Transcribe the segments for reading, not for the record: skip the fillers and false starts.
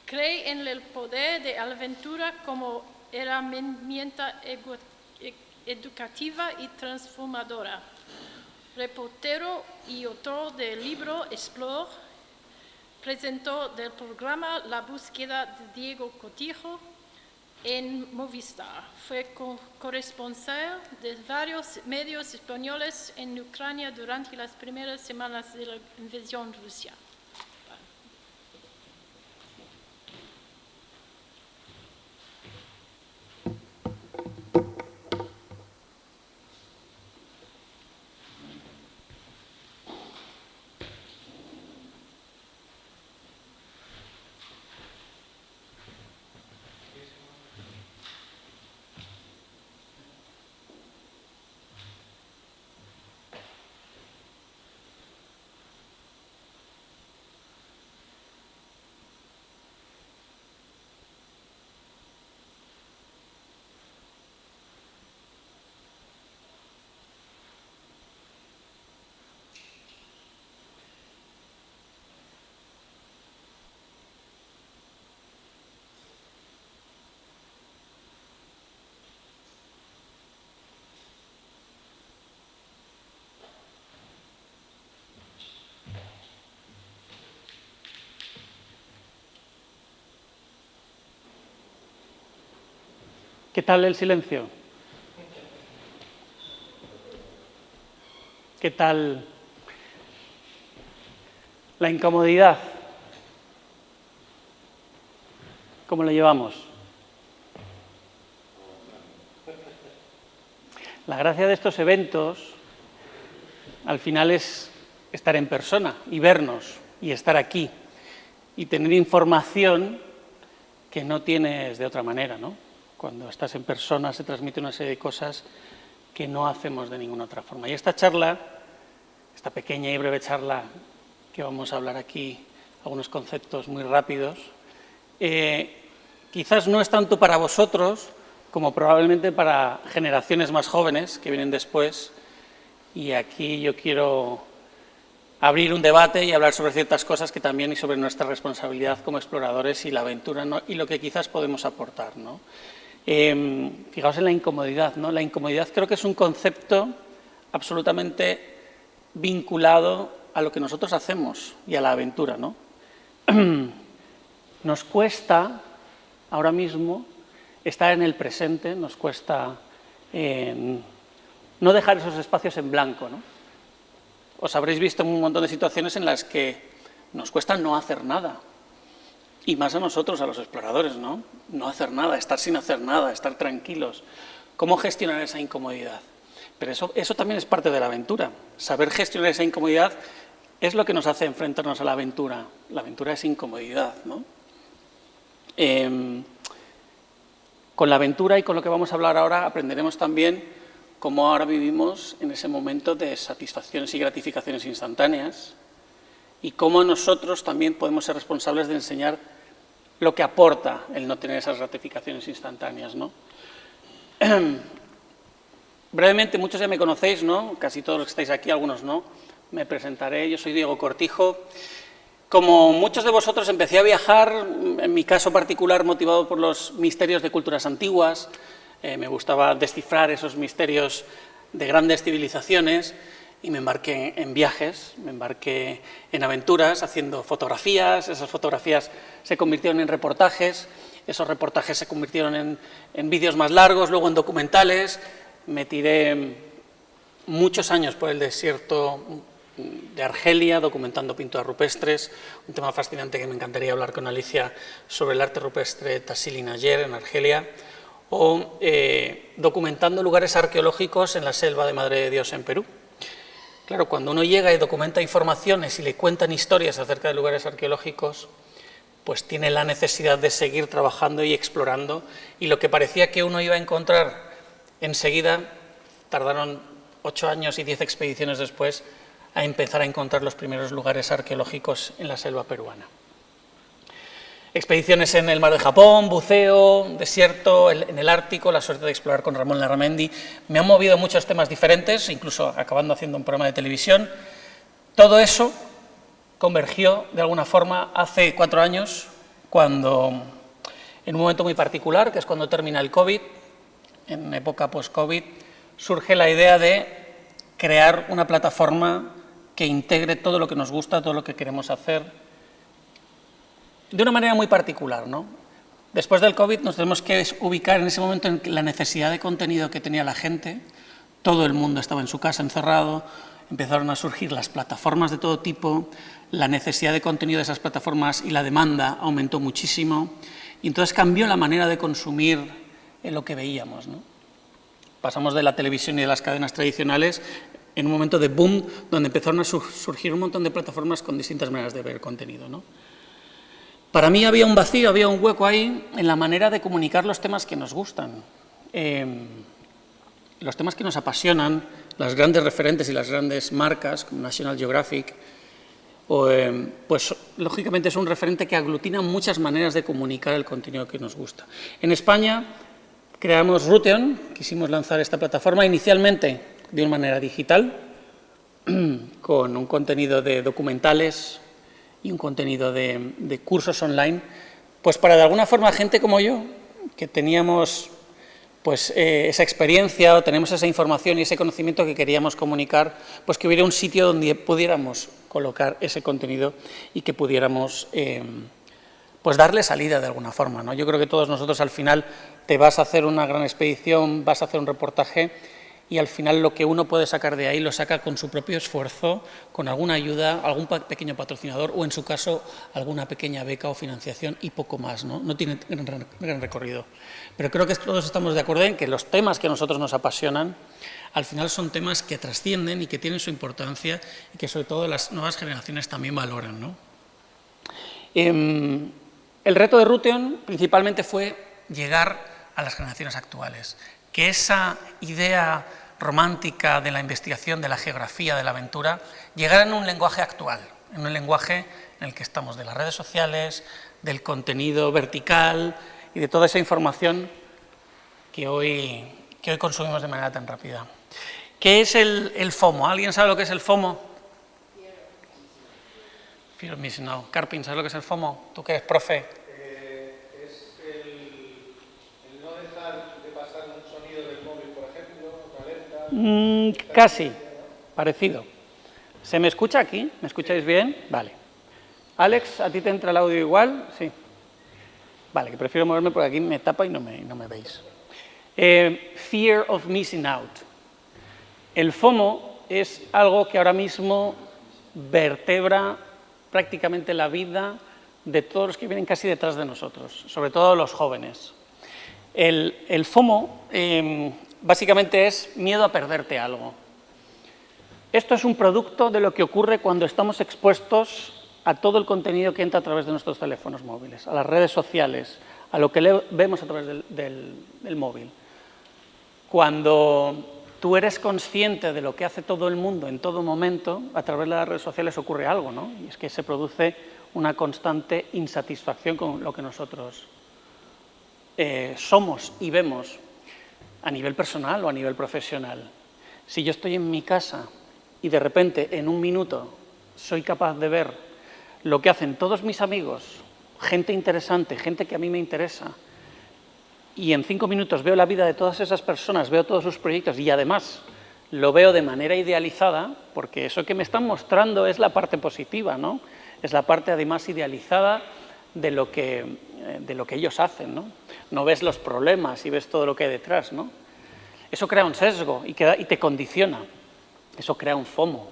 Cree en el poder de la aventura como herramienta educativa y transformadora. Reportero y autor del libro Explore, presentó del programa La búsqueda de Diego Cortijo en Movistar. Fue corresponsal de varios medios españoles en Ucrania durante las primeras semanas de la invasión rusa. ¿Qué tal el silencio? ¿Qué tal la incomodidad? ¿Cómo lo llevamos? La gracia de estos eventos, al final, es estar en persona y vernos y estar aquí y tener información que no tienes de otra manera, ¿no? Cuando estás en persona se transmite una serie de cosas que no hacemos de ninguna otra forma. Y esta charla, esta pequeña y breve charla que vamos a hablar aquí, algunos conceptos muy rápidos, quizás no es tanto para vosotros como probablemente para generaciones más jóvenes que vienen después. Y aquí yo quiero abrir un debate y hablar sobre ciertas cosas que también y sobre nuestra responsabilidad como exploradores y la aventura, ¿no? Y lo que quizás podemos aportar, ¿no? Fijaos en la incomodidad, ¿no? La incomodidad creo que es un concepto absolutamente vinculado a lo que nosotros hacemos y a la aventura, ¿no? Nos cuesta ahora mismo estar en el presente, nos cuesta no dejar esos espacios en blanco, ¿no? Os habréis visto en un montón de situaciones en las que nos cuesta no hacer nada. Y más a nosotros, a los exploradores, ¿no? No hacer nada, estar sin hacer nada, estar tranquilos. ¿Cómo gestionar esa incomodidad? Pero eso también es parte de la aventura. Saber gestionar esa incomodidad es lo que nos hace enfrentarnos a la aventura. La aventura es incomodidad, ¿no? Con la aventura y con lo que vamos a hablar ahora aprenderemos también cómo ahora vivimos en ese momento de satisfacciones y gratificaciones instantáneas y cómo nosotros también podemos ser responsables de enseñar lo que aporta el no tener esas gratificaciones instantáneas, ¿no? Brevemente, muchos ya me conocéis, ¿no? Casi todos los que estáis aquí, algunos no. Me presentaré, yo soy Diego Cortijo. Como muchos de vosotros empecé a viajar, en mi caso particular motivado por los misterios de culturas antiguas. Me gustaba descifrar esos misterios de grandes civilizaciones y me embarqué en viajes, me embarqué en aventuras haciendo fotografías. Esas fotografías se convirtieron en reportajes, esos reportajes se convirtieron en vídeos más largos, luego en documentales. Me tiré muchos años por el desierto de Argelia documentando pinturas rupestres, un tema fascinante que me encantaría hablar con Alicia sobre el arte rupestre Tassili Najer en Argelia, o documentando lugares arqueológicos en la selva de Madre de Dios en Perú. Claro, cuando uno llega y documenta informaciones y le cuentan historias acerca de lugares arqueológicos, pues tiene la necesidad de seguir trabajando y explorando, y lo que parecía que uno iba a encontrar enseguida, tardaron 8 años y 10 expediciones después a empezar a encontrar los primeros lugares arqueológicos en la selva peruana. Expediciones en el mar de Japón, buceo, desierto, en el Ártico, la suerte de explorar con Ramón Larramendi. Me han movido muchos temas diferentes, incluso acabando haciendo un programa de televisión. Todo eso convergió de alguna forma hace 4 años, cuando, en un momento muy particular, que es cuando termina el COVID, en época post-COVID, surge la idea de crear una plataforma que integre todo lo que nos gusta, todo lo que queremos hacer, de una manera muy particular, ¿no? Después del COVID nos tenemos que ubicar en ese momento en la necesidad de contenido que tenía la gente. Todo el mundo estaba en su casa encerrado, empezaron a surgir las plataformas de todo tipo, la necesidad de contenido de esas plataformas y la demanda aumentó muchísimo, y entonces cambió la manera de consumir lo que veíamos, ¿no? Pasamos de la televisión y de las cadenas tradicionales en un momento de boom donde empezaron a surgir un montón de plataformas con distintas maneras de ver contenido, ¿no? Para mí había un vacío, había un hueco ahí en la manera de comunicar los temas que nos gustan, los temas que nos apasionan, las grandes referentes y las grandes marcas, como National Geographic, pues lógicamente es un referente que aglutina muchas maneras de comunicar el contenido que nos gusta. En España creamos Ruteon, quisimos lanzar esta plataforma inicialmente de una manera digital, con un contenido de documentales y un contenido de cursos online, pues para de alguna forma gente como yo, que teníamos pues esa experiencia o tenemos esa información y ese conocimiento que queríamos comunicar, pues que hubiera un sitio donde pudiéramos colocar ese contenido y que pudiéramos pues darle salida de alguna forma, ¿no? Yo creo que todos nosotros al final te vas a hacer una gran expedición, vas a hacer un reportaje y al final lo que uno puede sacar de ahí lo saca con su propio esfuerzo, con alguna ayuda, algún pequeño patrocinador o en su caso alguna pequeña beca o financiación y poco más, ¿no? No tiene gran recorrido. Pero creo que todos estamos de acuerdo en que los temas que a nosotros nos apasionan al final son temas que trascienden y que tienen su importancia y que sobre todo las nuevas generaciones también valoran, ¿no? El reto de Ruteon principalmente fue llegar a las generaciones actuales, que esa idea romántica de la investigación, de la geografía, de la aventura, llegara en un lenguaje actual, en un lenguaje en el que estamos de las redes sociales, del contenido vertical y de toda esa información que hoy consumimos de manera tan rápida. ¿Qué es el FOMO? ¿Alguien sabe lo que es el FOMO? Fear of Missing Out. Carpin, ¿sabes lo que es el FOMO? Tú que eres profe. Es el no dejar de pasar un sonido del móvil, por ejemplo, una alerta. Casi, parecido. ¿Se me escucha aquí? ¿Me escucháis bien? Vale. Alex, ¿a ti te entra el audio igual? Sí. Vale, que prefiero moverme porque aquí me tapa y no me veis. Fear of Missing Out. El FOMO es algo que ahora mismo vertebra prácticamente la vida de todos los que vienen casi detrás de nosotros, sobre todo los jóvenes. El FOMO básicamente es miedo a perderte algo. Esto es un producto de lo que ocurre cuando estamos expuestos a todo el contenido que entra a través de nuestros teléfonos móviles, a las redes sociales, a lo que vemos a través del móvil. Cuando tú eres consciente de lo que hace todo el mundo en todo momento, a través de las redes sociales ocurre algo, ¿no? Y es que se produce una constante insatisfacción con lo que nosotros somos y vemos a nivel personal o a nivel profesional. Si yo estoy en mi casa y de repente en un minuto soy capaz de ver lo que hacen todos mis amigos, gente interesante, gente que a mí me interesa, y en 5 minutos veo la vida de todas esas personas, veo todos sus proyectos y además lo veo de manera idealizada, porque eso que me están mostrando es la parte positiva, ¿no? Es la parte además idealizada de lo que ellos hacen, ¿no? No ves los problemas y ves todo lo que hay detrás, ¿no? Eso crea un sesgo y te condiciona. Eso crea un FOMO.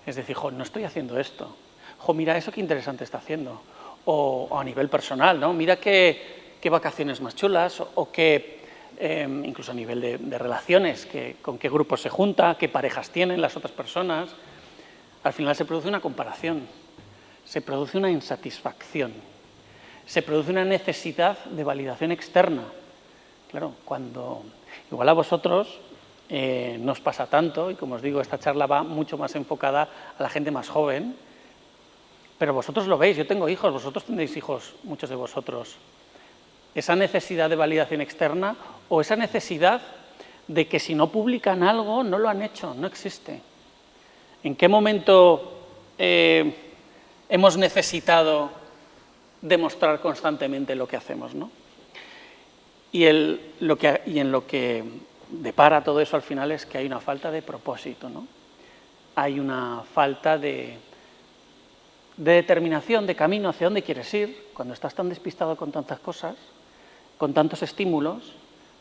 Es decir, jo, no estoy haciendo esto. Jo, mira eso qué interesante está haciendo. O a nivel personal, ¿no? Mira qué vacaciones más chulas o qué, incluso a nivel de relaciones, con qué grupos se junta, qué parejas tienen las otras personas. Al final se produce una comparación, se produce una insatisfacción, se produce una necesidad de validación externa. Claro, cuando igual a vosotros no os pasa tanto, y como os digo, esta charla va mucho más enfocada a la gente más joven, pero vosotros lo veis, yo tengo hijos, vosotros tendréis hijos, muchos de vosotros. Esa necesidad de validación externa o esa necesidad de que si no publican algo, no lo han hecho, no existe. ¿En qué momento hemos necesitado demostrar constantemente lo que hacemos, ¿no? Y en lo que depara todo eso al final es que hay una falta de propósito, ¿no? Hay una falta de determinación, de camino hacia dónde quieres ir. Cuando estás tan despistado con tantas cosas, con tantos estímulos,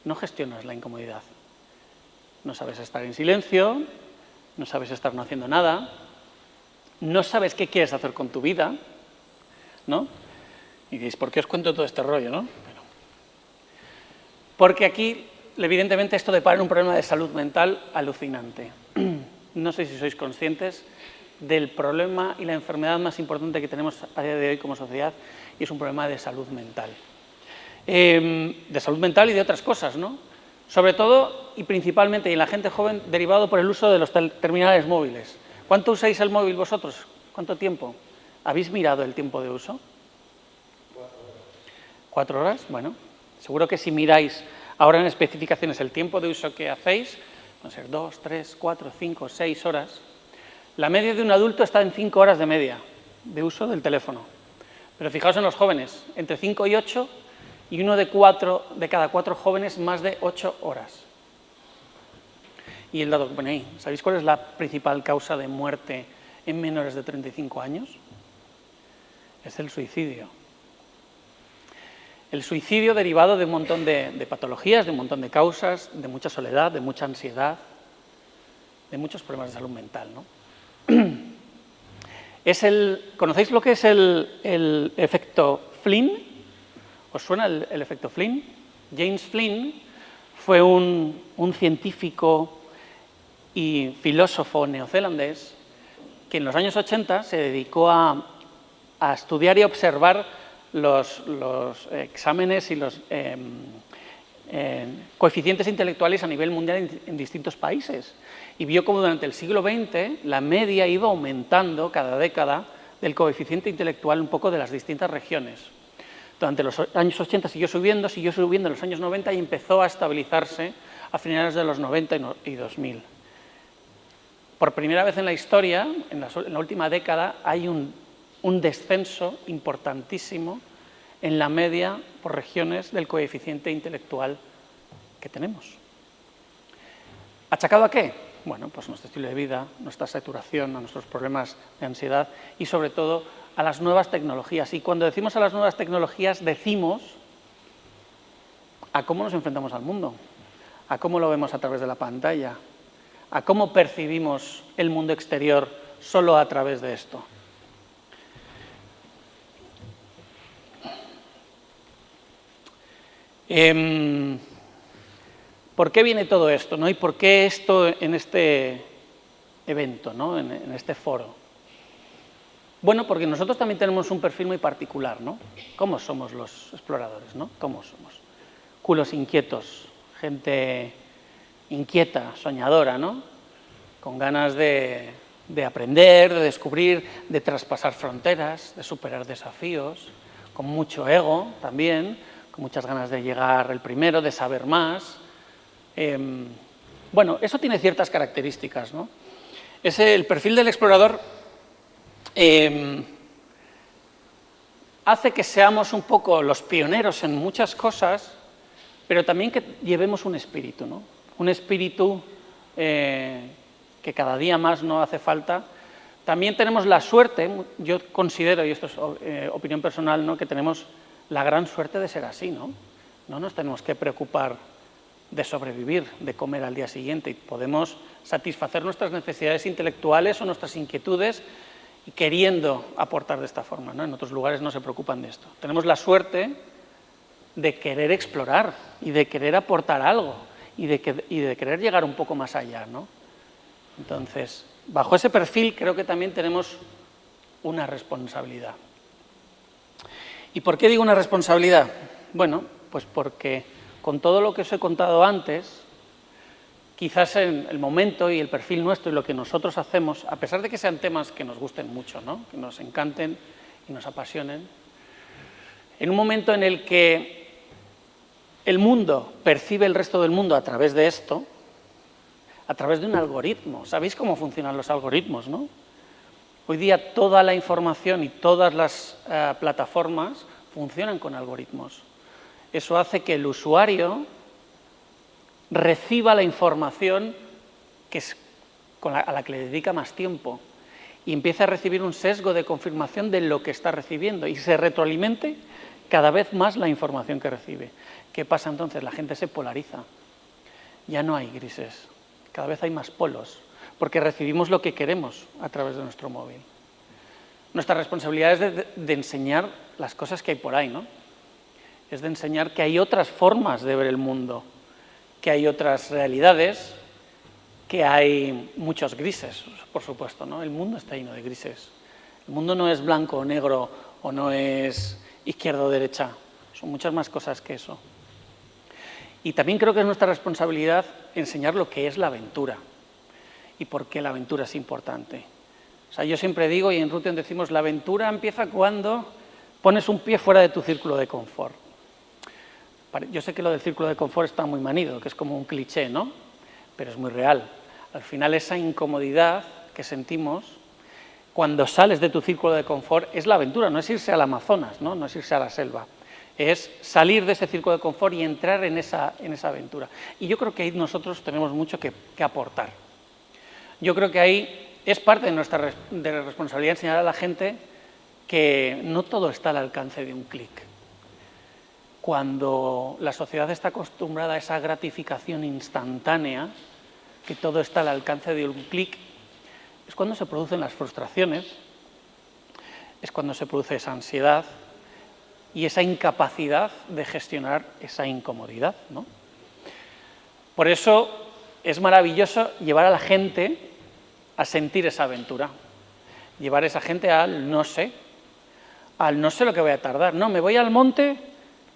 no gestionas la incomodidad. No sabes estar en silencio, no sabes estar no haciendo nada, no sabes qué quieres hacer con tu vida, ¿no? Y diréis, ¿por qué os cuento todo este rollo, no? Bueno, porque aquí, evidentemente, esto depara un problema de salud mental alucinante. No sé si sois conscientes del problema y la enfermedad más importante que tenemos a día de hoy como sociedad, y es un problema de salud mental. De salud mental y de otras cosas, ¿no? Sobre todo y principalmente, y en la gente joven, derivado por el uso de los terminales móviles. ¿Cuánto usáis el móvil vosotros? ¿Cuánto tiempo? ¿Habéis mirado el tiempo de uso? 4 horas. Bueno, seguro que si miráis ahora en especificaciones el tiempo de uso que hacéis, van a ser 2, 3, 4, 5, 6 horas. La media de un adulto está en 5 horas de media de uso del teléfono. Pero fijaos en los jóvenes, entre 5 y 8, y uno de cada 4 jóvenes más de 8 horas. Y el dato que pone ahí, ¿sabéis cuál es la principal causa de muerte en menores de 35 años? Es el suicidio. El suicidio derivado de un montón de patologías, de un montón de causas, de mucha soledad, de mucha ansiedad, de muchos problemas de salud mental, ¿no? ¿Conocéis lo que es el efecto Flynn? ¿Os suena el efecto Flynn? James Flynn fue un científico y filósofo neozelandés que en los años 80 se dedicó a estudiar y observar los exámenes y los coeficientes intelectuales a nivel mundial en distintos países. Y vio cómo durante el siglo XX la media iba aumentando cada década del coeficiente intelectual un poco de las distintas regiones. Durante los años 80 siguió subiendo en los años 90 y empezó a estabilizarse a finales de los 90 y 2000. Por primera vez en la historia, en la última década, hay un descenso importantísimo en la media por regiones del coeficiente intelectual que tenemos. ¿Achacado a qué? Bueno, pues nuestro estilo de vida, nuestra saturación, a nuestros problemas de ansiedad y sobre todo a las nuevas tecnologías. Y cuando decimos a las nuevas tecnologías, decimos a cómo nos enfrentamos al mundo, a cómo lo vemos a través de la pantalla, a cómo percibimos el mundo exterior solo a través de esto. ¿Por qué viene todo esto, ¿no? ¿Y por qué esto en este evento, ¿no? en este foro? Bueno, porque nosotros también tenemos un perfil muy particular, ¿no? ¿Cómo somos los exploradores, ¿no? ¿Cómo somos? Culos inquietos, gente inquieta, soñadora, ¿no? Con ganas de aprender, de descubrir, de traspasar fronteras, de superar desafíos, con mucho ego también, con muchas ganas de llegar el primero, de saber más. Bueno, eso tiene ciertas características, ¿no? El perfil del explorador hace que seamos un poco los pioneros en muchas cosas, pero también que llevemos un espíritu, ¿no? Un espíritu que cada día más no hace falta. También tenemos la suerte, yo considero, y esto es opinión personal, ¿no? Que tenemos la gran suerte de ser así, ¿no? No nos tenemos que preocupar de sobrevivir, de comer al día siguiente, y podemos satisfacer nuestras necesidades intelectuales o nuestras inquietudes queriendo aportar de esta forma, ¿no? En otros lugares no se preocupan de esto. Tenemos la suerte de querer explorar y de querer aportar algo y de querer llegar un poco más allá, ¿no? Entonces, bajo ese perfil creo que también tenemos una responsabilidad. ¿Y por qué digo una responsabilidad? Bueno, pues porque con todo lo que os he contado antes, quizás en el momento y el perfil nuestro y lo que nosotros hacemos, a pesar de que sean temas que nos gusten mucho, ¿no? Que nos encanten y nos apasionen, en un momento en el que el mundo percibe el resto del mundo a través de esto, a través de un algoritmo. ¿Sabéis cómo funcionan los algoritmos, no? Hoy día toda la información y todas las plataformas funcionan con algoritmos. Eso hace que el usuario reciba la información que es a la que le dedica más tiempo y empieza a recibir un sesgo de confirmación de lo que está recibiendo y se retroalimente cada vez más la información que recibe. ¿Qué pasa entonces? La gente se polariza. Ya no hay grises, cada vez hay más polos, porque recibimos lo que queremos a través de nuestro móvil. Nuestra responsabilidad es de enseñar las cosas que hay por ahí, ¿no? Es de enseñar que hay otras formas de ver el mundo, que hay otras realidades, que hay muchos grises, por supuesto, ¿no? El mundo está lleno de grises. El mundo no es blanco o negro o no es izquierda o derecha, son muchas más cosas que eso. Y también creo que es nuestra responsabilidad enseñar lo que es la aventura y por qué la aventura es importante. O sea, yo siempre digo, y en Ruthion decimos, la aventura empieza cuando pones un pie fuera de tu círculo de confort. Yo sé que lo del círculo de confort está muy manido, que es como un cliché, ¿no? Pero es muy real. Al final esa incomodidad que sentimos cuando sales de tu círculo de confort es la aventura, no es irse al Amazonas, ¿no? No es irse a la selva. Es salir de ese círculo de confort y entrar en esa aventura. Y yo creo que ahí nosotros tenemos mucho que aportar. Yo creo que ahí es parte de nuestra responsabilidad enseñar a la gente que no todo está al alcance de un clic. Cuando la sociedad está acostumbrada a esa gratificación instantánea, que todo está al alcance de un clic, es cuando se producen las frustraciones, es cuando se produce esa ansiedad y esa incapacidad de gestionar esa incomodidad, ¿no? Por eso es maravilloso llevar a la gente a sentir esa aventura, llevar a esa gente al no sé lo que voy a tardar. No, me voy al monte,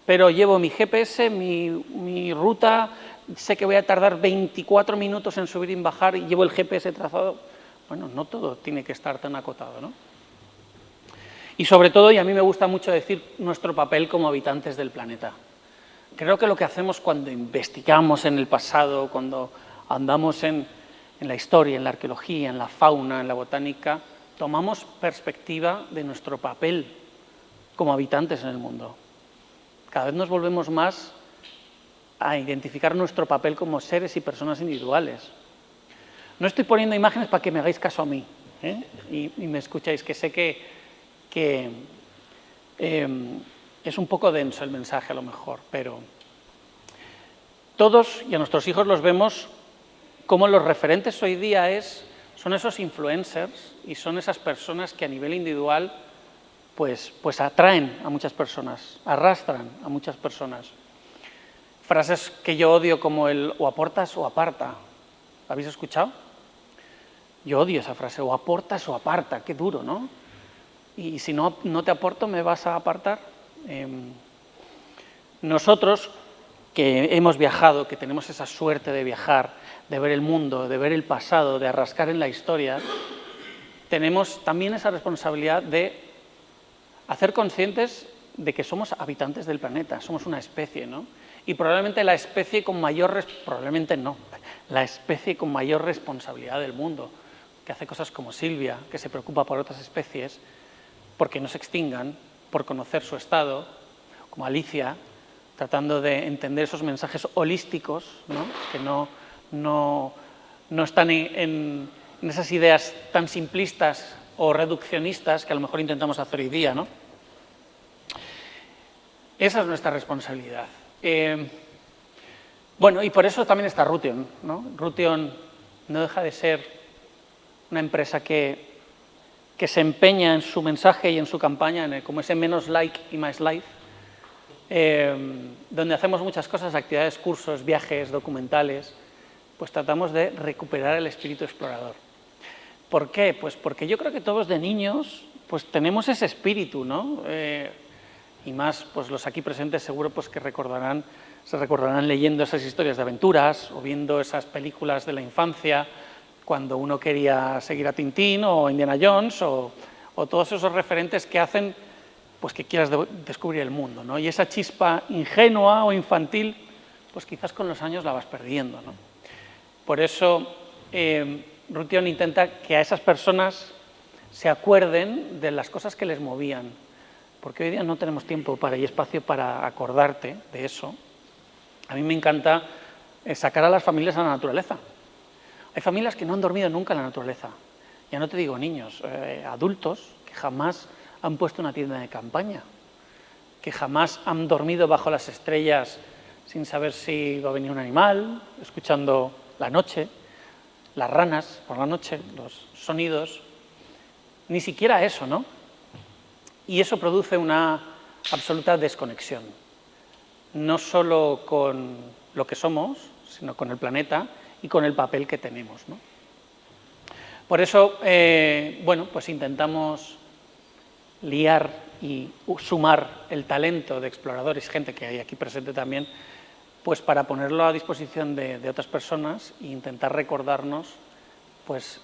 pero llevo mi GPS, mi ruta, sé que voy a tardar 24 minutos en subir y bajar y llevo el GPS trazado. Bueno, no todo tiene que estar tan acotado, ¿no? Y sobre todo, y a mí me gusta mucho decir, nuestro papel como habitantes del planeta. Creo que lo que hacemos cuando investigamos en el pasado, cuando andamos en la historia, en la arqueología, en la fauna, en la botánica, tomamos perspectiva de nuestro papel como habitantes en el mundo. Cada vez nos volvemos más a identificar nuestro papel como seres y personas individuales. No estoy poniendo imágenes para que me hagáis caso a mí, ¿eh? y me escucháis, que sé que es un poco denso el mensaje a lo mejor, pero todos y a nuestros hijos los vemos como los referentes hoy día son esos influencers y son esas personas que a nivel individual pues atraen a muchas personas, arrastran a muchas personas. Frases que yo odio como el o aportas o aparta. ¿La habéis escuchado? Yo odio esa frase, o aportas o aparta, qué duro, ¿no? Y si no te aporto, ¿me vas a apartar? Nosotros que hemos viajado, que tenemos esa suerte de viajar, de ver el mundo, de ver el pasado, de rascar en la historia, tenemos también esa responsabilidad de hacer conscientes de que somos habitantes del planeta, somos una especie, ¿no? Y probablemente la especie con mayor responsabilidad del mundo, que hace cosas como Silvia, que se preocupa por otras especies, porque no se extingan, por conocer su estado, como Alicia, tratando de entender esos mensajes holísticos, ¿no? Que no están en esas ideas tan simplistas o reduccionistas que a lo mejor intentamos hacer hoy día, ¿no? Esa es nuestra responsabilidad. Bueno, y por eso también está Ruthion, ¿no? Ruthion no deja de ser una empresa que se empeña en su mensaje y en su campaña, como ese menos like y más life, donde hacemos muchas cosas, actividades, cursos, viajes, documentales, pues tratamos de recuperar el espíritu explorador. ¿Por qué? Pues porque yo creo que todos de niños pues tenemos ese espíritu, ¿no? Y más, pues los aquí presentes seguro pues que se recordarán leyendo esas historias de aventuras o viendo esas películas de la infancia cuando uno quería seguir a Tintín o Indiana Jones o todos esos referentes que hacen pues que quieras descubrir el mundo, ¿no? Y esa chispa ingenua o infantil, pues quizás con los años la vas perdiendo, ¿no? Por eso Ruthion intenta que a esas personas se acuerden de las cosas que les movían, porque hoy día no tenemos tiempo y espacio para acordarte de eso. A mí me encanta sacar a las familias a la naturaleza. Hay familias que no han dormido nunca en la naturaleza, ya no te digo niños, adultos que jamás han puesto una tienda de campaña, que jamás han dormido bajo las estrellas sin saber si va a venir un animal, escuchando la noche, las ranas por la noche, los sonidos, ni siquiera eso, ¿no? Y eso produce una absoluta desconexión, no solo con lo que somos, sino con el planeta y con el papel que tenemos, ¿no? Por eso, bueno, pues intentamos liar y sumar el talento de exploradores, gente que hay aquí presente también, pues para ponerlo a disposición de otras personas e intentar recordarnos pues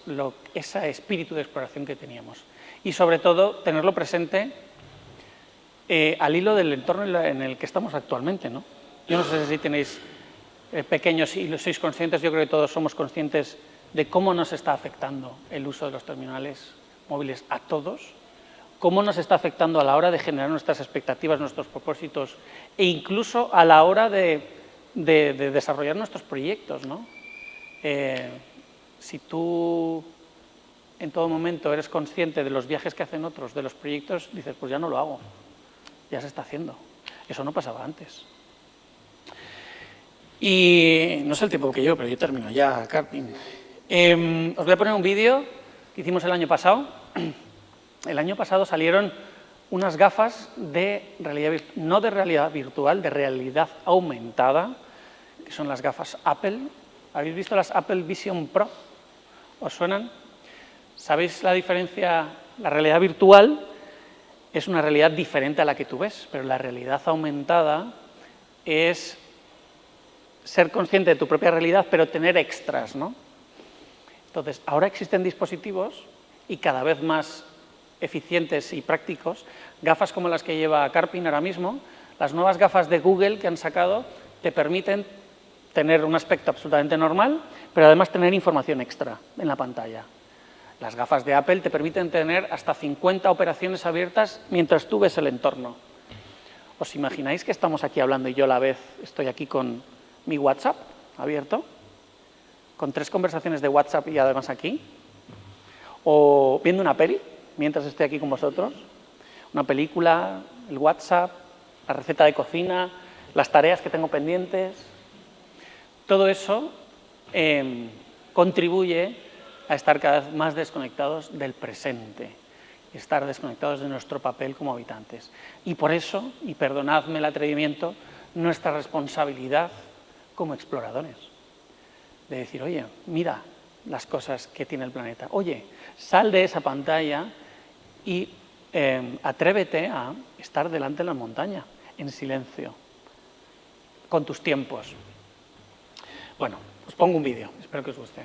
ese espíritu de exploración que teníamos. Y sobre todo, tenerlo presente al hilo del entorno en el que estamos actualmente, ¿no? Yo no sé si tenéis pequeños y lo sois conscientes, yo creo que todos somos conscientes de cómo nos está afectando el uso de los terminales móviles a todos, cómo nos está afectando a la hora de generar nuestras expectativas, nuestros propósitos e incluso a la hora de desarrollar nuestros proyectos, ¿no? Si tú en todo momento eres consciente de los viajes que hacen otros, de los proyectos, dices, pues ya no lo hago, ya se está haciendo. Eso no pasaba antes. Y no sé el tiempo que llevo, pero yo termino ya, Carpin. Os voy a poner un vídeo que hicimos el año pasado. El año pasado salieron unas gafas de realidad, no de realidad virtual, de realidad aumentada, que son las gafas Apple. ¿Habéis visto las Apple Vision Pro? ¿Os suenan? ¿Sabéis la diferencia? La realidad virtual es una realidad diferente a la que tú ves, pero la realidad aumentada es ser consciente de tu propia realidad, pero tener extras, ¿no? Entonces, ahora existen dispositivos y cada vez más eficientes y prácticos, gafas como las que lleva Carpin ahora mismo, las nuevas gafas de Google que han sacado te permiten tener un aspecto absolutamente normal, pero además tener información extra en la pantalla. Las gafas de Apple te permiten tener hasta 50 operaciones abiertas mientras tú ves el entorno. ¿Os imagináis que estamos aquí hablando y yo a la vez estoy aquí con mi WhatsApp abierto? Con 3 conversaciones de WhatsApp y además aquí. O viendo una peli mientras estoy aquí con vosotros. Una película, el WhatsApp, la receta de cocina, las tareas que tengo pendientes. Todo eso contribuye a estar cada vez más desconectados del presente, estar desconectados de nuestro papel como habitantes. Y por eso, y perdonadme el atrevimiento, nuestra responsabilidad como exploradores, de decir, oye, mira las cosas que tiene el planeta, oye, sal de esa pantalla y atrévete a estar delante de la montaña, en silencio, con tus tiempos. Bueno, os pongo un vídeo, espero que os guste.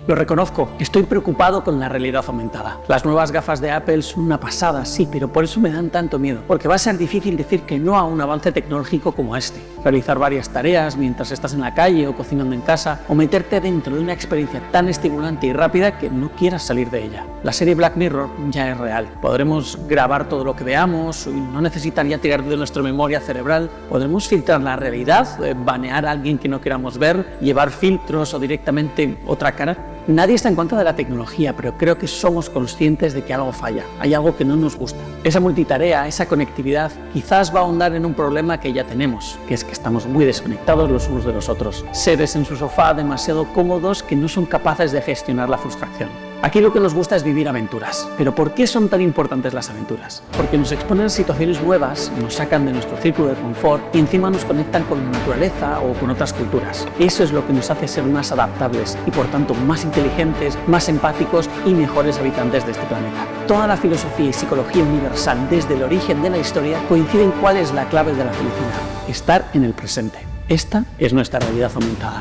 Lo reconozco, estoy preocupado con la realidad aumentada. Las nuevas gafas de Apple son una pasada, sí, pero por eso me dan tanto miedo, porque va a ser difícil decir que no a un avance tecnológico como este. Realizar varias tareas mientras estás en la calle o cocinando en casa, o meterte dentro de una experiencia tan estimulante y rápida que no quieras salir de ella. La serie Black Mirror ya es real. Podremos grabar todo lo que veamos y no necesitaría tirar de nuestra memoria cerebral. Podremos filtrar la realidad, banear a alguien que no queramos ver, llevar filtros o directamente otra cara. Nadie está en contra de la tecnología, pero creo que somos conscientes de que algo falla, hay algo que no nos gusta. Esa multitarea, esa conectividad, quizás va a ahondar en un problema que ya tenemos, que es que estamos muy desconectados los unos de los otros. Seres en su sofá demasiado cómodos que no son capaces de gestionar la frustración. Aquí lo que nos gusta es vivir aventuras. ¿Pero por qué son tan importantes las aventuras? Porque nos exponen a situaciones nuevas, nos sacan de nuestro círculo de confort y encima nos conectan con la naturaleza o con otras culturas. Eso es lo que nos hace ser más adaptables y por tanto más inteligentes, más empáticos y mejores habitantes de este planeta. Toda la filosofía y psicología universal desde el origen de la historia coincide en cuál es la clave de la felicidad: estar en el presente. Esta es nuestra realidad aumentada.